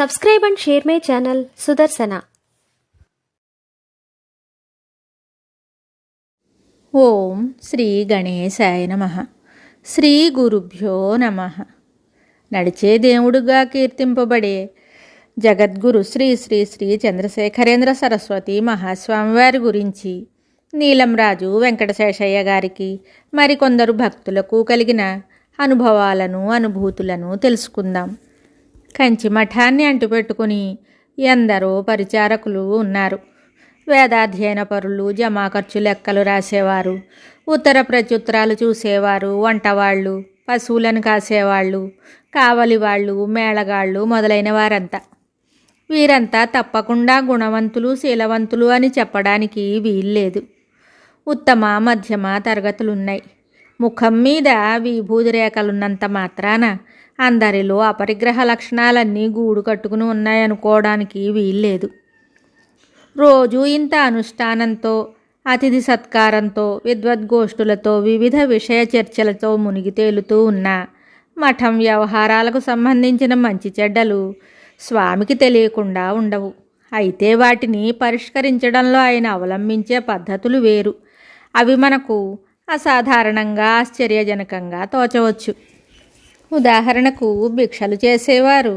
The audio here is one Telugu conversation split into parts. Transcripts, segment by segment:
Subscribe and share my channel Sudarsana. ఓం శ్రీ గణేశాయ నమః. శ్రీ గురుభ్యో నమః. నడిచే దేవుడుగా కీర్తింపబడే జగద్గురు శ్రీ శ్రీ శ్రీ చంద్రశేఖరేంద్ర సరస్వతి మహాస్వామివారి గురించి నీలంరాజు వెంకటశేషయ్య గారికి మరికొందరు భక్తులకు కలిగిన అనుభవాలను అనుభూతులను తెలుసుకుందాం. కంచి మఠాన్ని అంటుపెట్టుకుని ఎందరో పరిచారకులు ఉన్నారు. వేదాధ్యయన పరులు, జమా ఖర్చు లెక్కలు రాసేవారు, ఉత్తర ప్రత్యుత్తరాలు చూసేవారు, వంటవాళ్ళు, పశువులను కాసేవాళ్ళు, కావలి వాళ్ళు, మేళగాళ్ళు మొదలైన వారంతా. వీరంతా తప్పకుండా గుణవంతులు, శీలవంతులు అని చెప్పడానికి వీల్లేదు. ఉత్తమ మధ్యమ తరగతులున్నాయి. ముఖం మీద విభూది రేఖలున్నంత మాత్రాన అందరిలో అపరిగ్రహ లక్షణాలన్నీ గూడు కట్టుకుని ఉన్నాయనుకోవడానికి వీల్లేదు. రోజు ఇంత అనుష్ఠానంతో, అతిథి సత్కారంతో, విద్వద్గోష్ఠులతో, వివిధ విషయ చర్చలతో మునిగి తేలుతూ ఉన్న మఠం వ్యవహారాలకు సంబంధించిన మంచి చెడ్డలు స్వామికి తెలియకుండా ఉండవు. అయితే వాటిని పరిష్కరించడంలో ఆయన అవలంబించే పద్ధతులు వేరు. అవి మనకు అసాధారణంగా, ఆశ్చర్యజనకంగా తోచవచ్చు. ఉదాహరణకు భిక్షలు చేసేవారు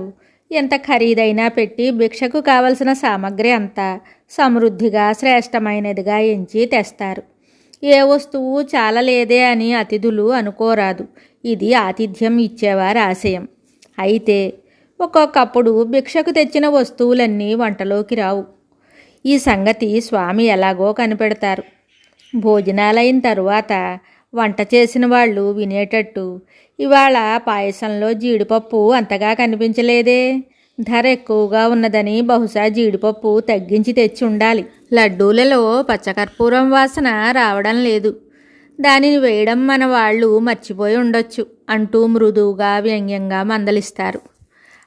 ఎంత ఖరీదైనా పెట్టి భిక్షకు కావలసిన సామగ్రి అంతా సమృద్ధిగా, శ్రేష్టమైనదిగా ఎంచి తెస్తారు. ఏ వస్తువు చాలలేదే అని అతిథులు అనుకోరాదు. ఇది ఆతిథ్యం ఇచ్చేవారి ఆశయం. అయితే ఒక్కొక్కప్పుడు భిక్షకు తెచ్చిన వస్తువులన్నీ వంటలోకి రావు. ఈ సంగతి స్వామి ఎలాగో కనిపెడతారు. భోజనాలైన తరువాత వంట చేసిన వాళ్ళు వినేటట్టు, ఇవాళ పాయసంలో జీడిపప్పు అంతగా కనిపించలేదే, ధర ఎక్కువగా ఉన్నదని బహుశా జీడిపప్పు తగ్గించి తెచ్చి ఉండాలి, లడ్డూలలో పచ్చకర్పూరం వాసన రావడం లేదు, దానిని వేయడం మన వాళ్ళు మర్చిపోయి ఉండొచ్చు అంటూ మృదువుగా, వ్యంగ్యంగా మందలిస్తారు.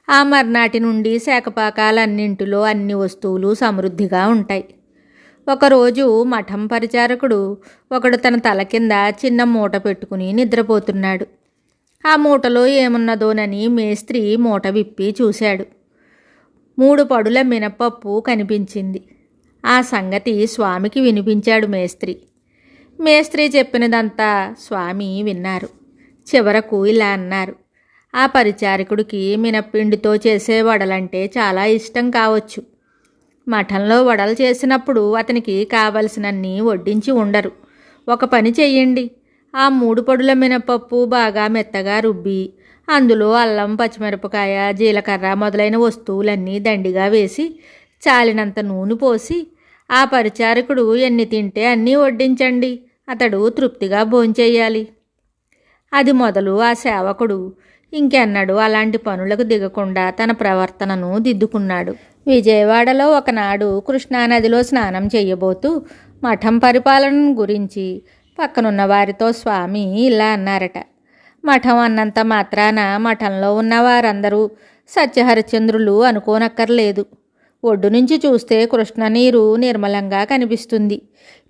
ఆ మర్నాటి నుండి శాకపాకాలన్నింటిలో అన్ని వస్తువులు సమృద్ధిగా ఉంటాయి. ఒకరోజు మఠం పరిచారకుడు ఒకడు తన తల కింద చిన్న మూట పెట్టుకుని నిద్రపోతున్నాడు. ఆ మూటలో ఏమున్నదోనని మేస్త్రి మూట విప్పి చూశాడు. 3 పడుల మినపప్పు కనిపించింది. ఆ సంగతి స్వామికి వినిపించాడు మేస్త్రి. మేస్త్రి చెప్పినదంతా స్వామి విన్నారు. చివరకు ఇలా అన్నారు: ఆ పరిచారకుడికి మినప్పిండితో చేసే వడలంటే చాలా ఇష్టం కావచ్చు. మఠంలో వడలు చేసినప్పుడు అతనికి కావలసినన్ని వడ్డించి ఉండరు. ఒక పని చెయ్యండి, ఆ 3 పడుల మినపప్పు బాగా మెత్తగా రుబ్బి అందులో అల్లం, పచ్చిమిరపకాయ, జీలకర్ర మొదలైన వస్తువులన్నీ దండిగా వేసి చాలినంత నూనె పోసి ఆ పరిచారకుడు ఎన్ని తింటే అన్నీ వడ్డించండి. అతడు తృప్తిగా భోంచెయ్యాలి. అది మొదలు ఆ సేవకుడు ఇంకెన్నడూ అలాంటి పనులకు దిగకుండా తన ప్రవర్తనను దిద్దుకున్నాడు. విజయవాడలో ఒకనాడు కృష్ణానదిలో స్నానం చెయ్యబోతూ మఠం పరిపాలన గురించి పక్కనున్న వారితో స్వామి ఇలా అన్నారట: మఠం అన్నంత మాత్రాన మఠంలో ఉన్న వారందరూ సత్యహరిశ్చంద్రులు అనుకోనక్కర్లేదు. ఒడ్డు నుంచి చూస్తే కృష్ణ నీరు నిర్మలంగా కనిపిస్తుంది.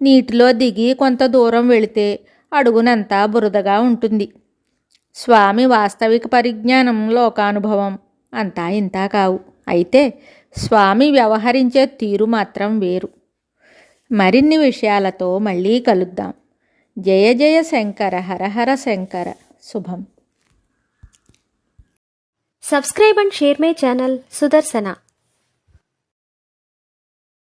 నీటిలో దిగి కొంత దూరం వెళితే అడుగునంతా బురదగా ఉంటుంది. స్వామి వాస్తవిక పరిజ్ఞానం, లోకానుభవం అంతా ఇంతా కావు. అయితే స్వామి వ్యవహరించే తీరు మాత్రం వేరు. మరిన్ని విషయాలతో మళ్ళీ కలుద్దాం. జయ జయ శంకర, హర హర శంకర. శుభం. Subscribe and share my channel Sudarsana.